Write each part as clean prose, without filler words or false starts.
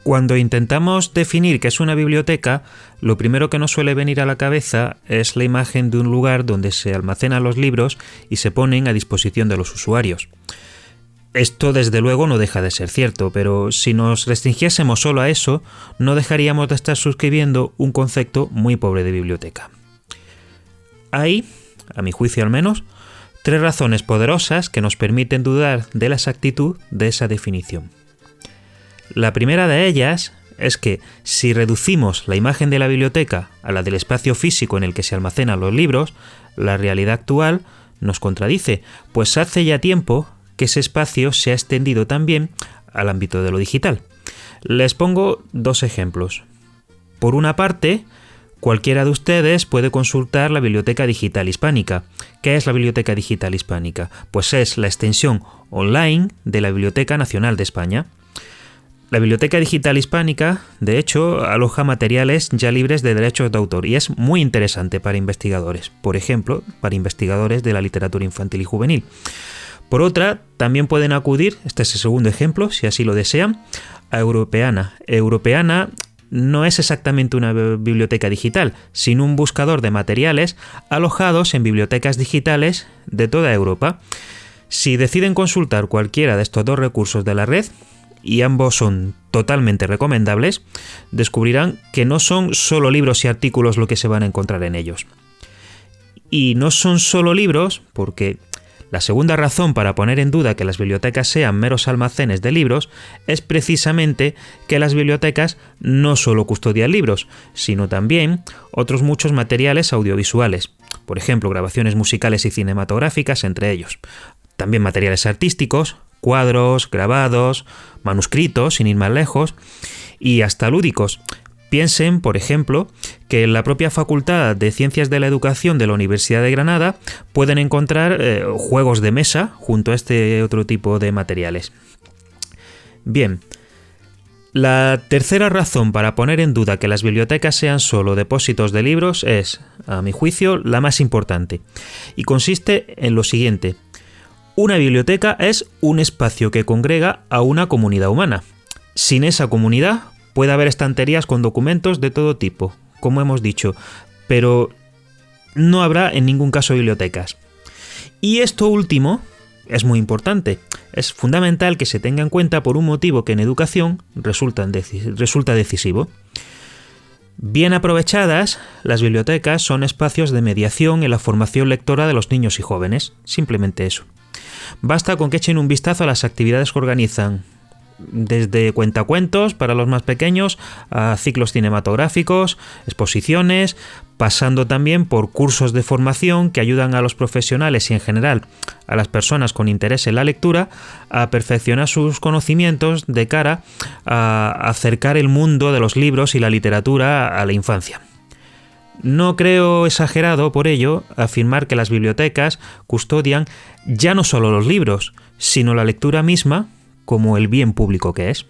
Cuando intentamos definir qué es una biblioteca, lo primero que nos suele venir a la cabeza es la imagen de un lugar donde se almacenan los libros y se ponen a disposición de los usuarios. Esto desde luego no deja de ser cierto, pero si nos restringiésemos solo a eso, no dejaríamos de estar suscribiendo un concepto muy pobre de biblioteca. Hay, a mi juicio al menos, 3 razones poderosas que nos permiten dudar de la exactitud de esa definición. La primera de ellas es que si reducimos la imagen de la biblioteca a la del espacio físico en el que se almacenan los libros, la realidad actual nos contradice, pues hace ya tiempo que ese espacio se ha extendido también al ámbito de lo digital. Les pongo 2 ejemplos. Por una parte, cualquiera de ustedes puede consultar la Biblioteca Digital Hispánica. ¿Qué es la Biblioteca Digital Hispánica? Pues es la extensión online de la Biblioteca Nacional de España. La Biblioteca Digital Hispánica, de hecho, aloja materiales ya libres de derechos de autor y es muy interesante para investigadores, por ejemplo, para investigadores de la literatura infantil y juvenil. Por otra, también pueden acudir, este es el segundo ejemplo, si así lo desean, a Europeana. Europeana no es exactamente una biblioteca digital, sino un buscador de materiales alojados en bibliotecas digitales de toda Europa. Si deciden consultar cualquiera de estos 2 recursos de la red, y ambos son totalmente recomendables, descubrirán que no son solo libros y artículos lo que se van a encontrar en ellos. Y no son solo libros porque la segunda razón para poner en duda que las bibliotecas sean meros almacenes de libros es precisamente que las bibliotecas no solo custodian libros, sino también otros muchos materiales audiovisuales, por ejemplo, grabaciones musicales y cinematográficas entre ellos. También materiales artísticos, cuadros, grabados, manuscritos, sin ir más lejos, y hasta lúdicos. Piensen, por ejemplo, que en la propia Facultad de Ciencias de la Educación de la Universidad de Granada pueden encontrar juegos de mesa junto a este otro tipo de materiales. Bien, la tercera razón para poner en duda que las bibliotecas sean solo depósitos de libros es, a mi juicio, la más importante, y consiste en lo siguiente. Una biblioteca es un espacio que congrega a una comunidad humana. Sin esa comunidad puede haber estanterías con documentos de todo tipo, como hemos dicho, pero no habrá en ningún caso bibliotecas. Y esto último es muy importante. Es fundamental que se tenga en cuenta por un motivo que en educación resulta decisivo. Bien aprovechadas, las bibliotecas son espacios de mediación en la formación lectora de los niños y jóvenes. Simplemente eso. Basta con que echen un vistazo a las actividades que organizan, desde cuentacuentos para los más pequeños a ciclos cinematográficos, exposiciones, pasando también por cursos de formación que ayudan a los profesionales y en general a las personas con interés en la lectura a perfeccionar sus conocimientos de cara a acercar el mundo de los libros y la literatura a la infancia. No creo exagerado, por ello, afirmar que las bibliotecas custodian ya no solo los libros, sino la lectura misma como el bien público que es.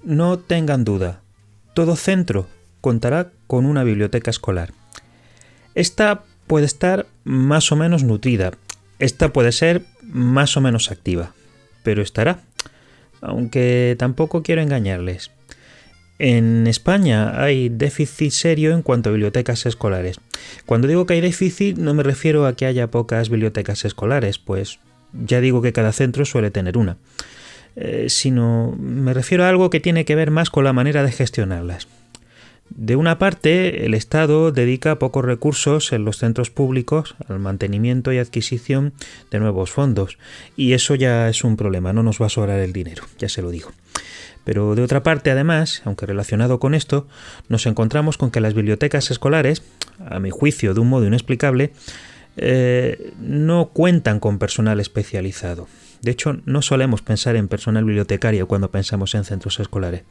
No tengan duda, todo centro contará con una biblioteca escolar. Esta puede estar más o menos nutrida, esta puede ser más o menos activa, pero estará, aunque tampoco quiero engañarles. En España hay déficit serio en cuanto a bibliotecas escolares. Cuando digo que hay déficit no me refiero a que haya pocas bibliotecas escolares, pues ya digo que cada centro suele tener una. Sino me refiero a algo que tiene que ver más con la manera de gestionarlas. De una parte, el Estado dedica pocos recursos en los centros públicos al mantenimiento y adquisición de nuevos fondos, y eso ya es un problema, no nos va a sobrar el dinero, ya se lo digo. Pero de otra parte, además, aunque relacionado con esto, nos encontramos con que las bibliotecas escolares, a mi juicio de un modo inexplicable, no cuentan con personal especializado. De hecho, no solemos pensar en personal bibliotecario cuando pensamos en centros escolares.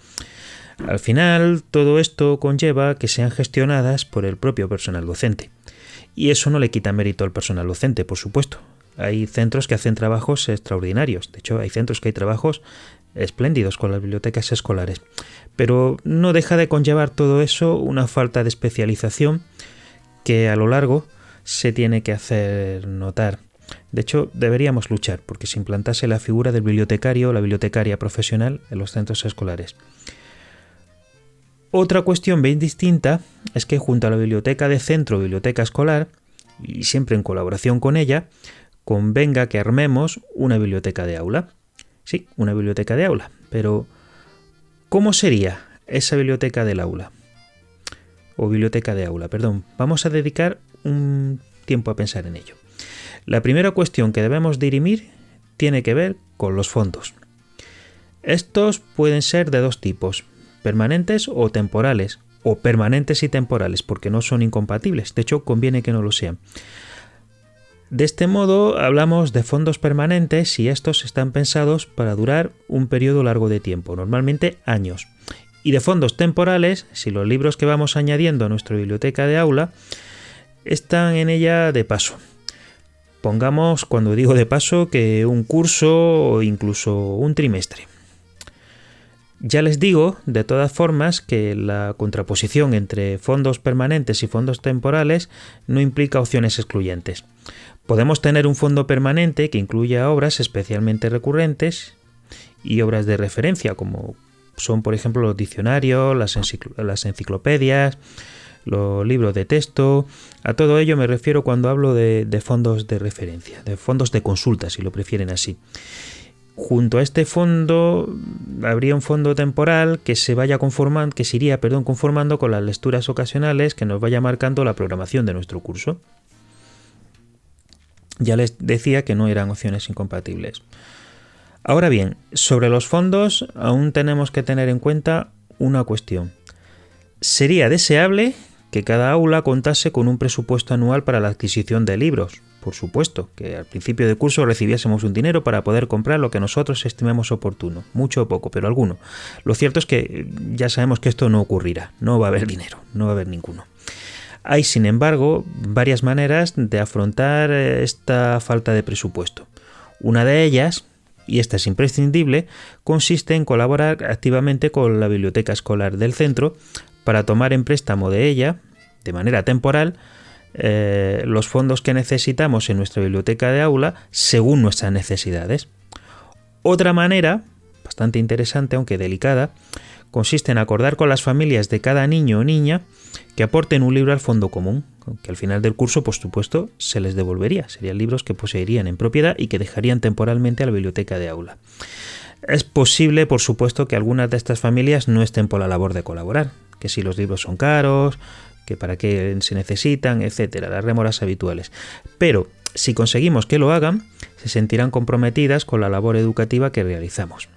Al final, todo esto conlleva que sean gestionadas por el propio personal docente. Y eso no le quita mérito al personal docente, por supuesto. Hay centros que hacen trabajos extraordinarios. De hecho, hay centros que hay trabajos espléndidos con las bibliotecas escolares. Pero no deja de conllevar todo eso una falta de especialización que a lo largo se tiene que hacer notar. De hecho, deberíamos luchar porque se implantase la figura del bibliotecario o la bibliotecaria profesional en los centros escolares. Otra cuestión bien distinta es que junto a la biblioteca de centro o biblioteca escolar, y siempre en colaboración con ella, convenga que armemos una biblioteca de aula. Sí, una biblioteca de aula, pero ¿cómo sería esa biblioteca del aula? O biblioteca de aula, perdón. Vamos a dedicar un tiempo a pensar en ello. La primera cuestión que debemos dirimir tiene que ver con los fondos. Estos pueden ser de dos tipos, permanentes o temporales, o permanentes y temporales, porque no son incompatibles. De hecho, conviene que no lo sean. De este modo, hablamos de fondos permanentes y estos están pensados para durar un periodo largo de tiempo, normalmente años. Y de fondos temporales, si los libros que vamos añadiendo a nuestra biblioteca de aula están en ella de paso. Pongamos, cuando digo de paso, que un curso o incluso un trimestre. Ya les digo, de todas formas, que la contraposición entre fondos permanentes y fondos temporales no implica opciones excluyentes. Podemos tener un fondo permanente que incluya obras especialmente recurrentes y obras de referencia, como son, por ejemplo, los diccionarios, las enciclopedias, los libros de texto. A todo ello me refiero cuando hablo de fondos de referencia, de fondos de consulta, si lo prefieren así. Junto a este fondo habría un fondo temporal que se iría conformando con las lecturas ocasionales que nos vaya marcando la programación de nuestro curso. Ya les decía que no eran opciones incompatibles. Ahora bien, sobre los fondos aún tenemos que tener en cuenta una cuestión. Sería deseable que cada aula contase con un presupuesto anual para la adquisición de libros. Por supuesto, que al principio de curso recibiésemos un dinero para poder comprar lo que nosotros estimemos oportuno, mucho o poco, pero alguno. Lo cierto es que ya sabemos que esto no ocurrirá, no va a haber dinero, no va a haber ninguno. Hay, sin embargo, varias maneras de afrontar esta falta de presupuesto. Una de ellas, y esta es imprescindible, consiste en colaborar activamente con la biblioteca escolar del centro para tomar en préstamo de ella, de manera temporal, los fondos que necesitamos en nuestra biblioteca de aula según nuestras necesidades. Otra manera, bastante interesante aunque delicada, consiste en acordar con las familias de cada niño o niña que aporten un libro al fondo común, que al final del curso, por supuesto, se les devolvería. Serían libros que poseerían en propiedad y que dejarían temporalmente a la biblioteca de aula. Es posible, por supuesto, que algunas de estas familias no estén por la labor de colaborar, que si los libros son caros, que para qué se necesitan, etcétera, las rémoras habituales. Pero si conseguimos que lo hagan, se sentirán comprometidas con la labor educativa que realizamos.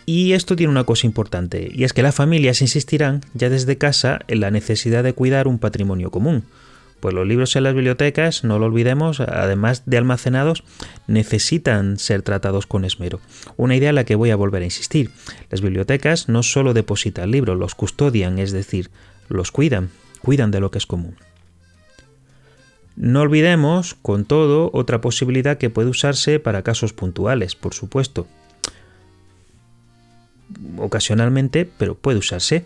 Y esto tiene una cosa importante, y es que las familias insistirán ya desde casa en la necesidad de cuidar un patrimonio común. Pues los libros en las bibliotecas, no lo olvidemos, además de almacenados, necesitan ser tratados con esmero. Una idea en la que voy a volver a insistir. Las bibliotecas no solo depositan libros, los custodian, es decir, los cuidan de lo que es común. No olvidemos, con todo, otra posibilidad que puede usarse para casos puntuales, por supuesto. Ocasionalmente, pero puede usarse.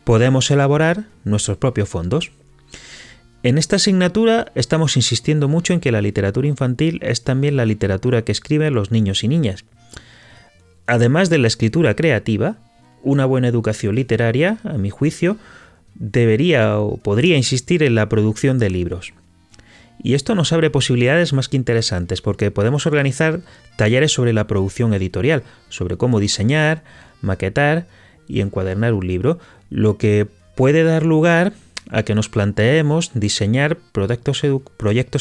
Podemos elaborar nuestros propios fondos. En esta asignatura estamos insistiendo mucho en que la literatura infantil es también la literatura que escriben los niños y niñas. Además de la escritura creativa, una buena educación literaria, a mi juicio, debería o podría insistir en la producción de libros. Y esto nos abre posibilidades más que interesantes, porque podemos organizar talleres sobre la producción editorial, sobre cómo diseñar, maquetar y encuadernar un libro, lo que puede dar lugar a que nos planteemos diseñar proyectos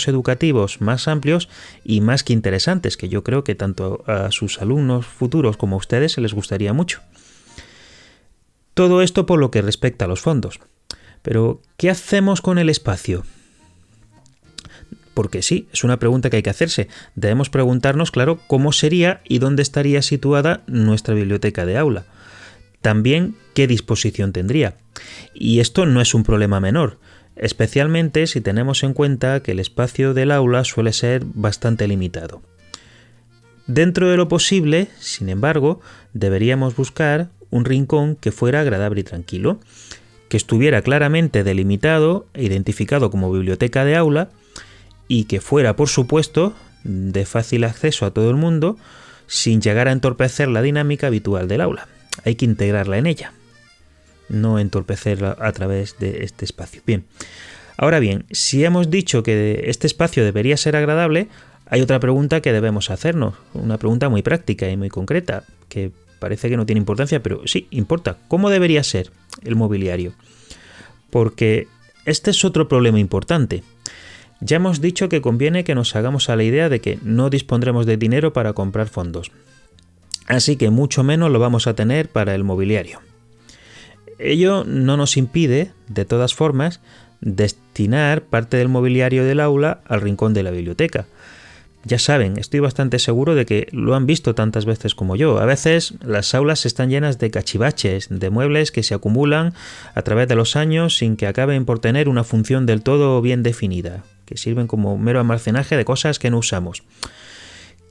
educativos más amplios y más que interesantes, que yo creo que tanto a sus alumnos futuros como a ustedes se les gustaría mucho. Todo esto por lo que respecta a los fondos. Pero, ¿qué hacemos con el espacio? Porque sí, es una pregunta que hay que hacerse. Debemos preguntarnos, claro, cómo sería y dónde estaría situada nuestra biblioteca de aula. También, ¿qué disposición tendría? Y esto no es un problema menor, especialmente si tenemos en cuenta que el espacio del aula suele ser bastante limitado. Dentro de lo posible, sin embargo, deberíamos buscar un rincón que fuera agradable y tranquilo, que estuviera claramente delimitado e identificado como biblioteca de aula y que fuera, por supuesto, de fácil acceso a todo el mundo sin llegar a entorpecer la dinámica habitual del aula. Hay que integrarla en ella, no entorpecerla a través de este espacio. Bien, ahora bien, si hemos dicho que este espacio debería ser agradable, hay otra pregunta que debemos hacernos, una pregunta muy práctica y muy concreta, que parece que no tiene importancia, pero sí, importa. ¿Cómo debería ser el mobiliario? Porque este es otro problema importante. Ya hemos dicho que conviene que nos hagamos a la idea de que no dispondremos de dinero para comprar fondos. Así que mucho menos lo vamos a tener para el mobiliario. Ello no nos impide, de todas formas, destinar parte del mobiliario del aula al rincón de la biblioteca. Ya saben, estoy bastante seguro de que lo han visto tantas veces como yo. A veces las aulas están llenas de cachivaches, de muebles que se acumulan a través de los años sin que acaben por tener una función del todo bien definida, que sirven como mero almacenaje de cosas que no usamos.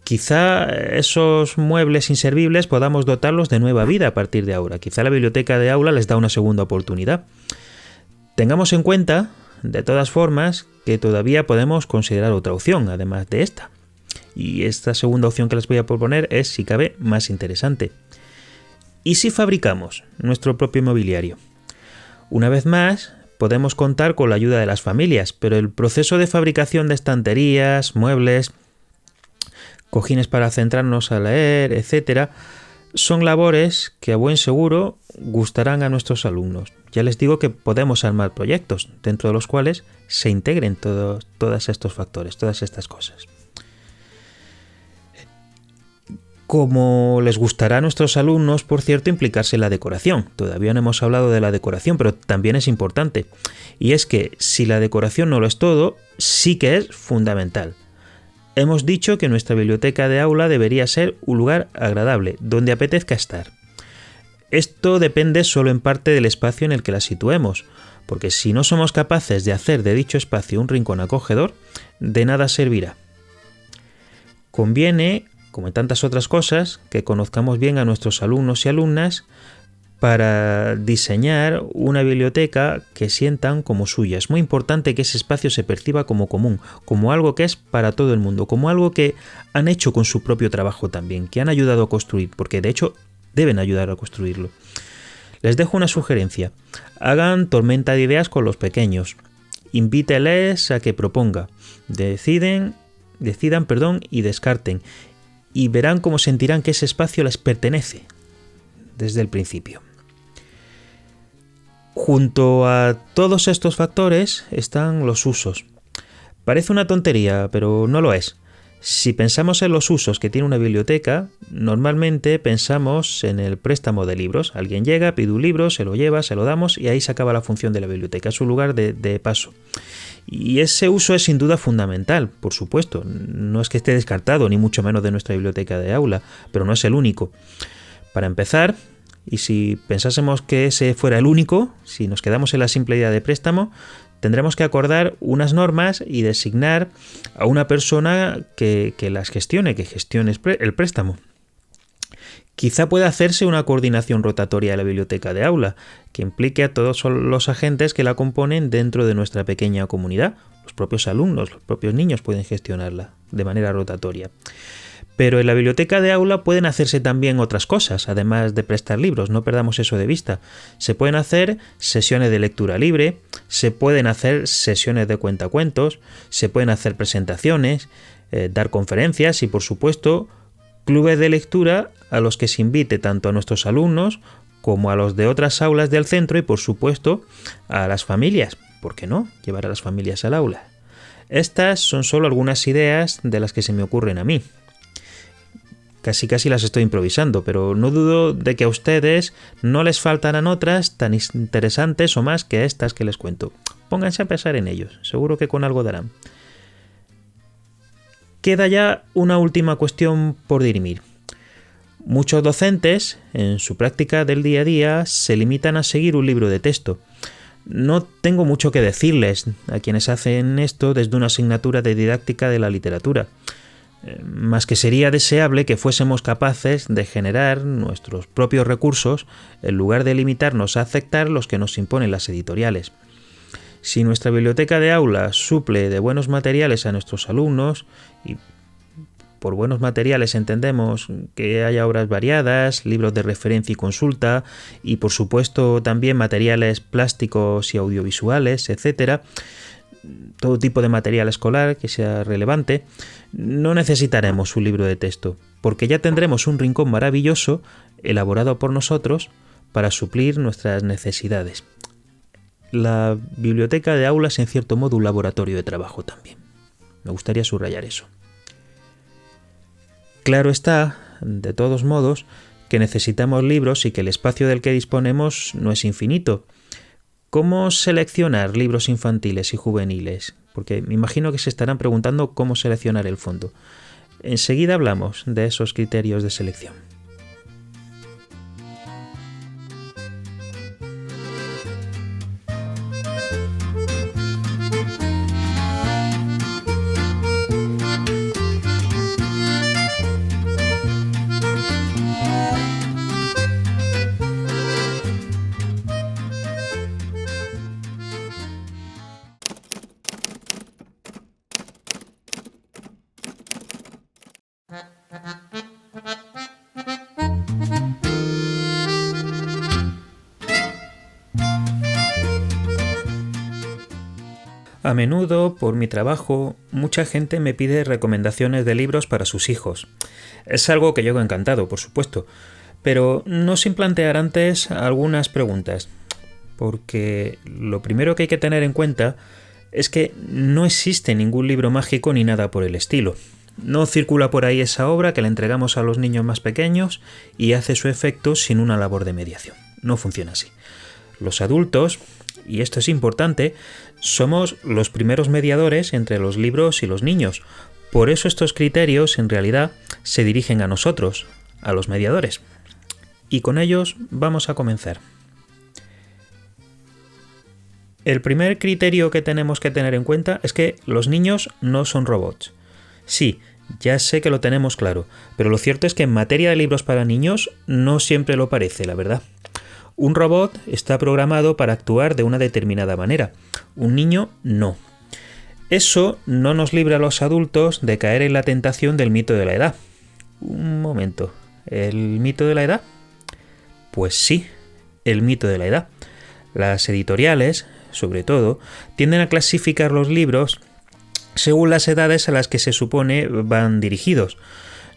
Quizá esos muebles inservibles podamos dotarlos de nueva vida a partir de ahora. Quizá la biblioteca de aula les da una segunda oportunidad. Tengamos en cuenta, de todas formas, que todavía podemos considerar otra opción, además de esta. Y esta segunda opción que les voy a proponer es, si cabe, más interesante. ¿Y si fabricamos nuestro propio mobiliario? Una vez más, podemos contar con la ayuda de las familias, pero el proceso de fabricación de estanterías, muebles, cojines para centrarnos a leer, etc., son labores que a buen seguro gustarán a nuestros alumnos. Ya les digo que podemos armar proyectos dentro de los cuales se integren todos estos factores, todas estas cosas. Como les gustará a nuestros alumnos, por cierto, implicarse en la decoración. Todavía no hemos hablado de la decoración, pero también es importante. Y es que si la decoración no lo es todo, sí que es fundamental. Hemos dicho que nuestra biblioteca de aula debería ser un lugar agradable, donde apetezca estar. Esto depende solo en parte del espacio en el que la situemos, porque si no somos capaces de hacer de dicho espacio un rincón acogedor, de nada servirá. Conviene, como en tantas otras cosas, que conozcamos bien a nuestros alumnos y alumnas para diseñar una biblioteca que sientan como suya. Es muy importante que ese espacio se perciba como común, como algo que es para todo el mundo, como algo que han hecho con su propio trabajo también, que han ayudado a construir, porque de hecho deben ayudar a construirlo. Les dejo una sugerencia. Hagan tormenta de ideas con los pequeños. Invíteles a que propongan. Decidan y descarten. Y verán cómo sentirán que ese espacio les pertenece desde el principio. Junto a todos estos factores están los usos. Parece una tontería, pero no lo es. Si pensamos en los usos que tiene una biblioteca, normalmente pensamos en el préstamo de libros. Alguien llega, pide un libro, se lo lleva, se lo damos y ahí se acaba la función de la biblioteca. Es un lugar de paso. Y ese uso es sin duda fundamental, por supuesto. No es que esté descartado, ni mucho menos de nuestra biblioteca de aula, pero no es el único. Para empezar, y si pensásemos que ese fuera el único, si nos quedamos en la simple idea de préstamo, tendremos que acordar unas normas y designar a una persona que las gestione, que gestione el préstamo. Quizá pueda hacerse una coordinación rotatoria de la biblioteca de aula, que implique a todos los agentes que la componen dentro de nuestra pequeña comunidad. Los propios alumnos, los propios niños pueden gestionarla de manera rotatoria. Pero en la biblioteca de aula pueden hacerse también otras cosas, además de prestar libros, no perdamos eso de vista. Se pueden hacer sesiones de lectura libre, se pueden hacer sesiones de cuentacuentos, se pueden hacer presentaciones, dar conferencias y, por supuesto, clubes de lectura a los que se invite tanto a nuestros alumnos como a los de otras aulas del centro y, por supuesto, a las familias. ¿Por qué no? Llevar a las familias al aula. Estas son solo algunas ideas de las que se me ocurren a mí. Casi las estoy improvisando, pero no dudo de que a ustedes no les faltarán otras tan interesantes o más que estas que les cuento. Pónganse a pensar en ellos, seguro que con algo darán. Queda ya una última cuestión por dirimir. Muchos docentes, en su práctica del día a día, se limitan a seguir un libro de texto. No tengo mucho que decirles a quienes hacen esto desde una asignatura de didáctica de la literatura. Más que sería deseable que fuésemos capaces de generar nuestros propios recursos en lugar de limitarnos a aceptar los que nos imponen las editoriales. Si nuestra biblioteca de aula suple de buenos materiales a nuestros alumnos, y por buenos materiales entendemos que haya obras variadas, libros de referencia y consulta, y por supuesto también materiales plásticos y audiovisuales, etc., todo tipo de material escolar que sea relevante, no necesitaremos un libro de texto, porque ya tendremos un rincón maravilloso elaborado por nosotros para suplir nuestras necesidades. La biblioteca de aula es en cierto modo un laboratorio de trabajo también. Me gustaría subrayar eso. Claro está, de todos modos, que necesitamos libros y que el espacio del que disponemos no es infinito. ¿Cómo seleccionar libros infantiles y juveniles? Porque me imagino que se estarán preguntando cómo seleccionar el fondo. Enseguida hablamos de esos criterios de selección. A menudo, por mi trabajo, mucha gente me pide recomendaciones de libros para sus hijos. Es algo que yo hago encantado, por supuesto, pero no sin plantear antes algunas preguntas, porque lo primero que hay que tener en cuenta es que no existe ningún libro mágico ni nada por el estilo. No circula por ahí esa obra que le entregamos a los niños más pequeños y hace su efecto sin una labor de mediación. No funciona así. Los adultos, y esto es importante, somos los primeros mediadores entre los libros y los niños. Por eso estos criterios, en realidad, se dirigen a nosotros, a los mediadores. Y con ellos vamos a comenzar. El primer criterio que tenemos que tener en cuenta es que los niños no son robots. Sí, ya sé que lo tenemos claro, pero lo cierto es que en materia de libros para niños no siempre lo parece, la verdad. Un robot está programado para actuar de una determinada manera. Un niño no. Eso no nos libra a los adultos de caer en la tentación del mito de la edad. Un momento. ¿El mito de la edad? Pues sí, el mito de la edad. Las editoriales, sobre todo, tienden a clasificar los libros según las edades a las que se supone van dirigidos.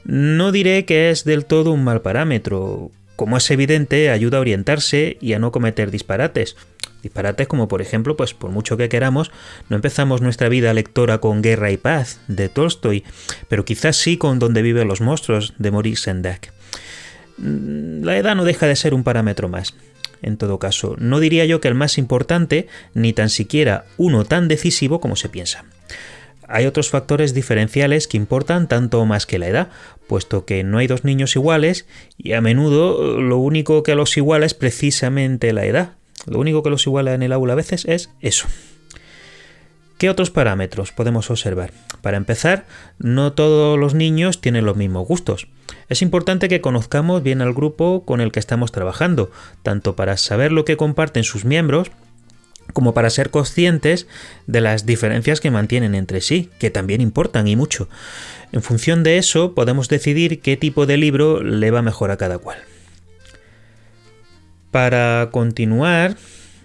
No diré que es del todo un mal parámetro. Como es evidente, ayuda a orientarse y a no cometer disparates. Disparates como, por ejemplo, pues por mucho que queramos, no empezamos nuestra vida lectora con Guerra y Paz, de Tolstoy, pero quizás sí con Donde viven los monstruos, de Maurice Sendak. La edad no deja de ser un parámetro más. En todo caso, no diría yo que el más importante, ni tan siquiera uno tan decisivo como se piensa. Hay otros factores diferenciales que importan tanto o más que la edad, puesto que no hay dos niños iguales y a menudo lo único que los iguala es precisamente la edad. Lo único que los iguala en el aula a veces es eso. ¿Qué otros parámetros podemos observar? Para empezar, no todos los niños tienen los mismos gustos. Es importante que conozcamos bien al grupo con el que estamos trabajando, tanto para saber lo que comparten sus miembros, como para ser conscientes de las diferencias que mantienen entre sí, que también importan y mucho. En función de eso, podemos decidir qué tipo de libro le va mejor a cada cual. Para continuar,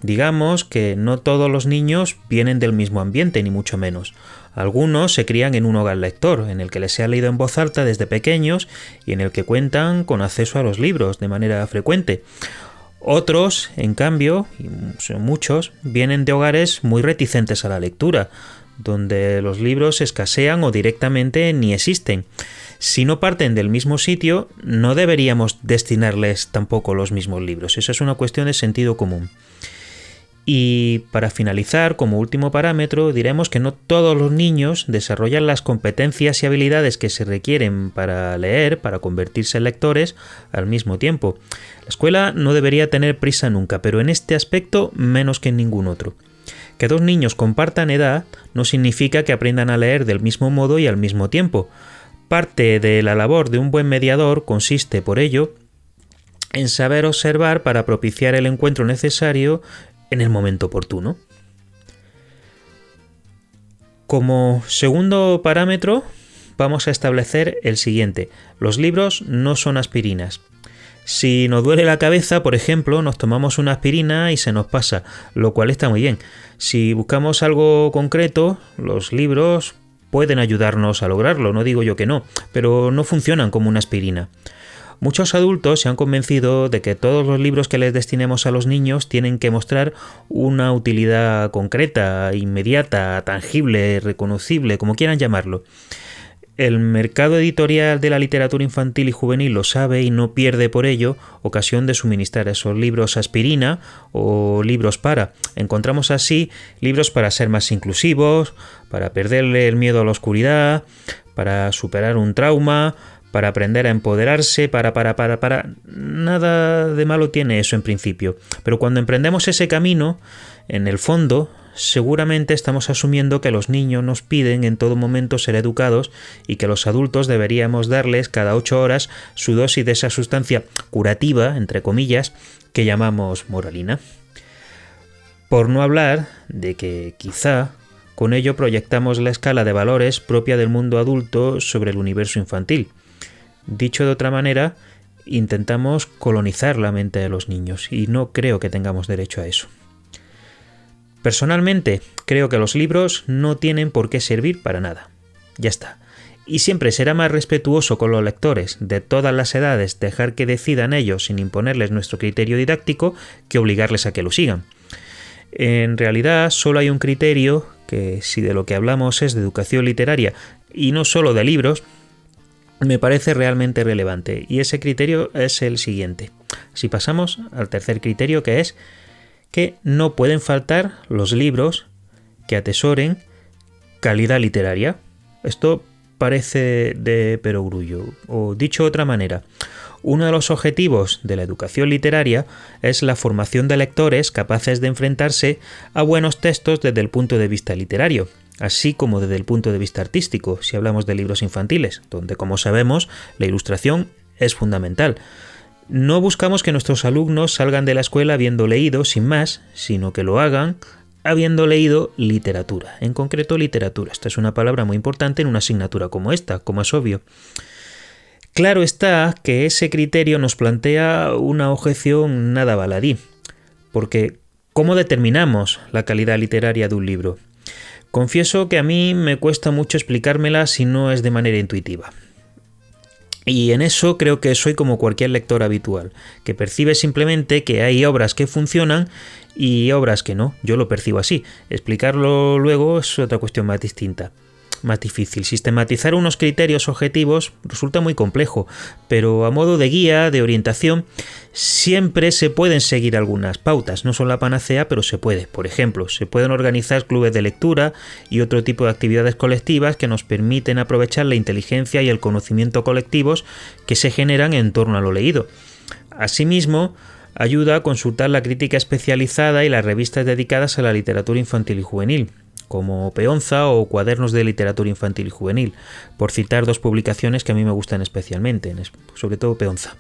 digamos que no todos los niños vienen del mismo ambiente, ni mucho menos. Algunos se crían en un hogar lector, en el que les se ha leído en voz alta desde pequeños y en el que cuentan con acceso a los libros de manera frecuente. Otros, en cambio, y son muchos, vienen de hogares muy reticentes a la lectura, donde los libros escasean o directamente ni existen. Si no parten del mismo sitio, no deberíamos destinarles tampoco los mismos libros. Esa es una cuestión de sentido común. Y para finalizar, como último parámetro, diremos que no todos los niños desarrollan las competencias y habilidades que se requieren para leer, para convertirse en lectores, al mismo tiempo. La escuela no debería tener prisa nunca, pero en este aspecto menos que en ningún otro. Que dos niños compartan edad no significa que aprendan a leer del mismo modo y al mismo tiempo. Parte de la labor de un buen mediador consiste, por ello, en saber observar para propiciar el encuentro necesario en el momento oportuno. Como segundo parámetro, vamos a establecer el siguiente. Los libros no son aspirinas. Si nos duele la cabeza, por ejemplo, nos tomamos una aspirina y se nos pasa, lo cual está muy bien. Si buscamos algo concreto, los libros pueden ayudarnos a lograrlo, no digo yo que no, pero no funcionan como una aspirina. Muchos adultos se han convencido de que todos los libros que les destinemos a los niños tienen que mostrar una utilidad concreta, inmediata, tangible, reconocible, como quieran llamarlo. El mercado editorial de la literatura infantil y juvenil lo sabe y no pierde por ello ocasión de suministrar esos libros aspirina o libros para. Encontramos así libros para ser más inclusivos, para perderle el miedo a la oscuridad, para superar un trauma, para aprender a empoderarse, para. Nada de malo tiene eso en principio. Pero cuando emprendemos ese camino, en el fondo, seguramente estamos asumiendo que los niños nos piden en todo momento ser educados y que los adultos deberíamos darles cada 8 horas su dosis de esa sustancia curativa, entre comillas, que llamamos moralina. Por no hablar de que quizá con ello proyectamos la escala de valores propia del mundo adulto sobre el universo infantil. Dicho de otra manera, intentamos colonizar la mente de los niños y no creo que tengamos derecho a eso. Personalmente, creo que los libros no tienen por qué servir para nada. Ya está. Y siempre será más respetuoso con los lectores de todas las edades dejar que decidan ellos sin imponerles nuestro criterio didáctico que obligarles a que lo sigan. En realidad, solo hay un criterio que, si de lo que hablamos es de educación literaria y no solo de libros, me parece realmente relevante, y ese criterio es el siguiente. Si pasamos al tercer criterio, que es que no pueden faltar los libros que atesoren calidad literaria. Esto parece de perogrullo, o dicho de otra manera, uno de los objetivos de la educación literaria es la formación de lectores capaces de enfrentarse a buenos textos desde el punto de vista literario, así como desde el punto de vista artístico, si hablamos de libros infantiles, donde, como sabemos, la ilustración es fundamental. No buscamos que nuestros alumnos salgan de la escuela habiendo leído, sin más, sino que lo hagan habiendo leído literatura, en concreto literatura. Esta es una palabra muy importante en una asignatura como esta, como es obvio. Claro está que ese criterio nos plantea una objeción nada baladí, porque ¿cómo determinamos la calidad literaria de un libro? Confieso que a mí me cuesta mucho explicármela si no es de manera intuitiva. Y en eso creo que soy como cualquier lector habitual, que percibe simplemente que hay obras que funcionan y obras que no. Yo lo percibo así. Explicarlo luego es otra cuestión más distinta, más difícil. Sistematizar unos criterios objetivos resulta muy complejo, pero a modo de guía, de orientación, siempre se pueden seguir algunas pautas. No son la panacea, pero se puede. Por ejemplo, se pueden organizar clubes de lectura y otro tipo de actividades colectivas que nos permiten aprovechar la inteligencia y el conocimiento colectivos que se generan en torno a lo leído. Asimismo, ayuda a consultar la crítica especializada y las revistas dedicadas a la literatura infantil y juvenil, como Peonza o Cuadernos de Literatura Infantil y Juvenil, por citar dos publicaciones que a mí me gustan especialmente, sobre todo Peonza.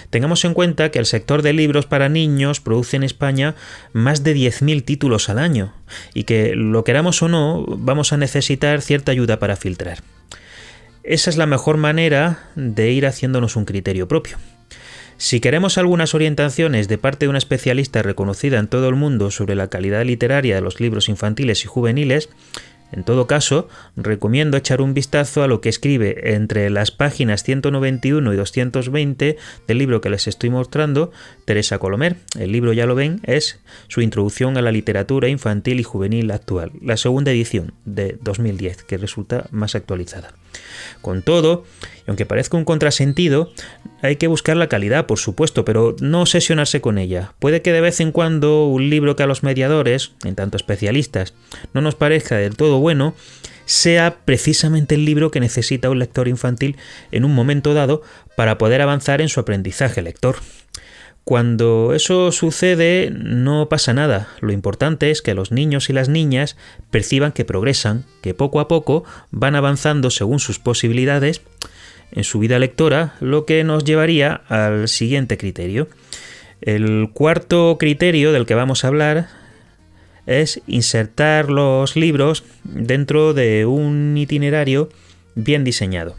Tengamos en cuenta que el sector de libros para niños produce en España más de 10.000 títulos al año y que, lo queramos o no, vamos a necesitar cierta ayuda para filtrar. Esa es la mejor manera de ir haciéndonos un criterio propio. Si queremos algunas orientaciones de parte de una especialista reconocida en todo el mundo sobre la calidad literaria de los libros infantiles y juveniles, En todo caso, recomiendo echar un vistazo a lo que escribe entre las páginas 191 y 220 del libro que les estoy mostrando Teresa Colomer. El libro, ya lo ven, es Su introducción a la literatura infantil y juvenil actual, la segunda edición de 2010, que resulta más actualizada. Con todo, y aunque parezca un contrasentido, hay que buscar la calidad, por supuesto, pero no obsesionarse con ella. Puede que de vez en cuando un libro que a los mediadores, en tanto especialistas, no nos parezca del todo bueno, sea precisamente el libro que necesita un lector infantil en un momento dado para poder avanzar en su aprendizaje lector. Cuando eso sucede, no pasa nada. Lo importante es que los niños y las niñas perciban que progresan, que poco a poco van avanzando según sus posibilidades en su vida lectora, lo que nos llevaría al siguiente criterio. El cuarto criterio del que vamos a hablar es insertar los libros dentro de un itinerario bien diseñado.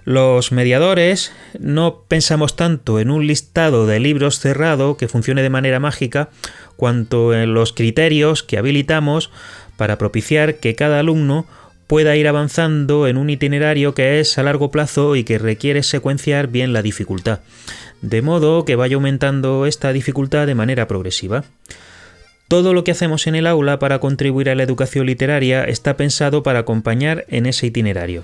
Los mediadores no pensamos tanto en un listado de libros cerrado que funcione de manera mágica, cuanto en los criterios que habilitamos para propiciar que cada alumno pueda ir avanzando en un itinerario que es a largo plazo y que requiere secuenciar bien la dificultad, de modo que vaya aumentando esta dificultad de manera progresiva. Todo lo que hacemos en el aula para contribuir a la educación literaria está pensado para acompañar en ese itinerario.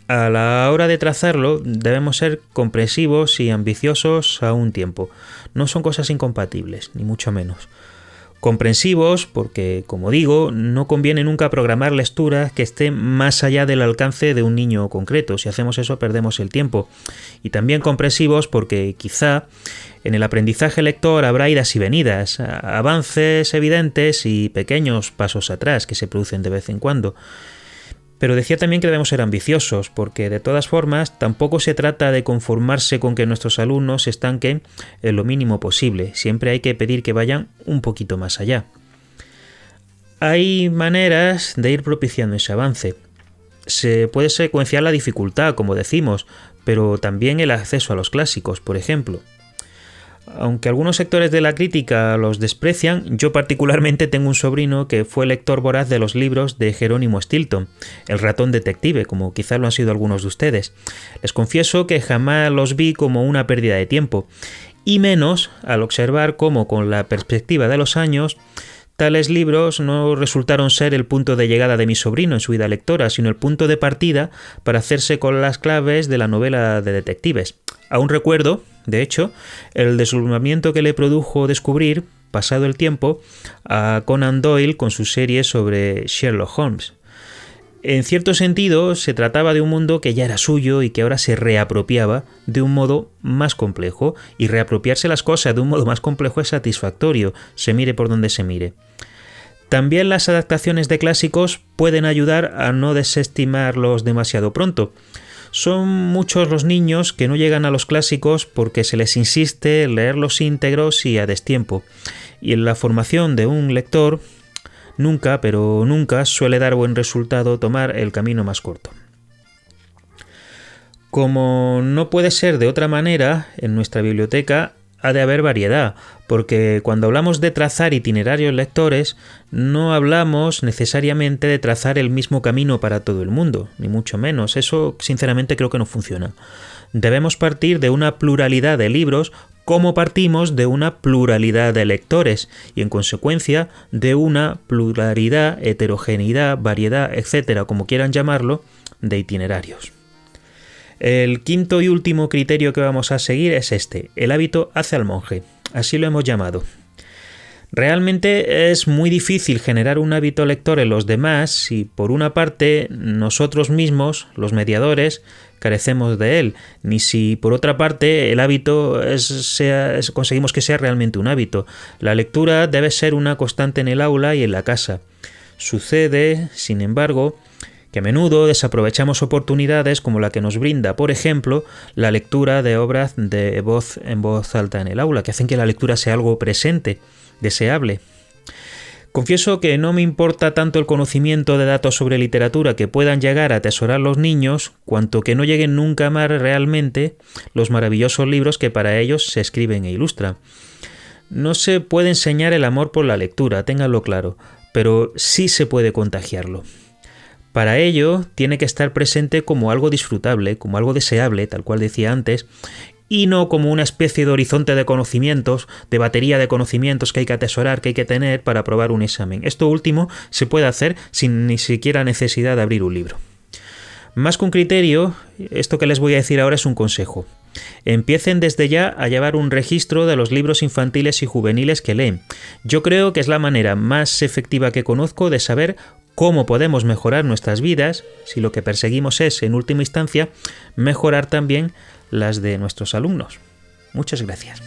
A la hora de trazarlo debemos ser comprensivos y ambiciosos a un tiempo. No son cosas incompatibles, ni mucho menos. Comprensivos porque, como digo, no conviene nunca programar lecturas que estén más allá del alcance de un niño concreto. Si hacemos eso perdemos el tiempo. Y también comprensivos porque quizá en el aprendizaje lector habrá idas y venidas, avances evidentes y pequeños pasos atrás que se producen de vez en cuando. Pero decía también que debemos ser ambiciosos, porque de todas formas tampoco se trata de conformarse con que nuestros alumnos se estanquen en lo mínimo posible. Siempre hay que pedir que vayan un poquito más allá. Hay maneras de ir propiciando ese avance. Se puede secuenciar la dificultad, como decimos, pero también el acceso a los clásicos, por ejemplo. Aunque algunos sectores de la crítica los desprecian, yo particularmente tengo un sobrino que fue lector voraz de los libros de Jerónimo Stilton, El ratón detective, como quizás lo han sido algunos de ustedes. Les confieso que jamás los vi como una pérdida de tiempo, y menos al observar cómo, con la perspectiva de los años, tales libros no resultaron ser el punto de llegada de mi sobrino en su vida lectora, sino el punto de partida para hacerse con las claves de la novela de detectives. Aún recuerdo, de hecho, el deslumbramiento que le produjo descubrir, pasado el tiempo, a Conan Doyle con su serie sobre Sherlock Holmes. En cierto sentido, se trataba de un mundo que ya era suyo y que ahora se reapropiaba de un modo más complejo, y reapropiarse las cosas de un modo más complejo es satisfactorio, se mire por donde se mire. También las adaptaciones de clásicos pueden ayudar a no desestimarlos demasiado pronto. Son muchos los niños que no llegan a los clásicos porque se les insiste en leerlos íntegros y a destiempo. Y en la formación de un lector, nunca, pero nunca suele dar buen resultado tomar el camino más corto. Como no puede ser de otra manera, en nuestra biblioteca ha de haber variedad, porque cuando hablamos de trazar itinerarios lectores, no hablamos necesariamente de trazar el mismo camino para todo el mundo, ni mucho menos. Eso, sinceramente, creo que no funciona. Debemos partir de una pluralidad de libros, como partimos de una pluralidad de lectores, y en consecuencia de una pluralidad, heterogeneidad, variedad, etcétera, como quieran llamarlo, de itinerarios. El quinto y último criterio que vamos a seguir es este: el hábito hace al monje. Así lo hemos llamado. Realmente es muy difícil generar un hábito lector en los demás si, por una parte, nosotros mismos, los mediadores, carecemos de él, ni si, por otra parte, el hábito conseguimos que sea realmente un hábito. La lectura debe ser una constante en el aula y en la casa. Sucede, sin embargo, que a menudo desaprovechamos oportunidades como la que nos brinda, por ejemplo, la lectura de obras en voz alta en el aula, que hacen que la lectura sea algo presente, deseable. Confieso que no me importa tanto el conocimiento de datos sobre literatura que puedan llegar a atesorar los niños, cuanto que no lleguen nunca más realmente los maravillosos libros que para ellos se escriben e ilustran. No se puede enseñar el amor por la lectura, ténganlo claro. pero sí se puede contagiarlo. Para ello, tiene que estar presente como algo disfrutable, como algo deseable, tal cual decía antes, y no como una especie de horizonte de conocimientos, de batería de conocimientos que hay que atesorar, que hay que tener para aprobar un examen. Esto último se puede hacer sin ni siquiera necesidad de abrir un libro. Más que un criterio, esto que les voy a decir ahora es un consejo. Empiecen desde ya a llevar un registro de los libros infantiles y juveniles que leen. Yo creo que es la manera más efectiva que conozco de saber cómo podemos mejorar nuestras vidas, si lo que perseguimos es, en última instancia, mejorar también las de nuestros alumnos. Muchas gracias.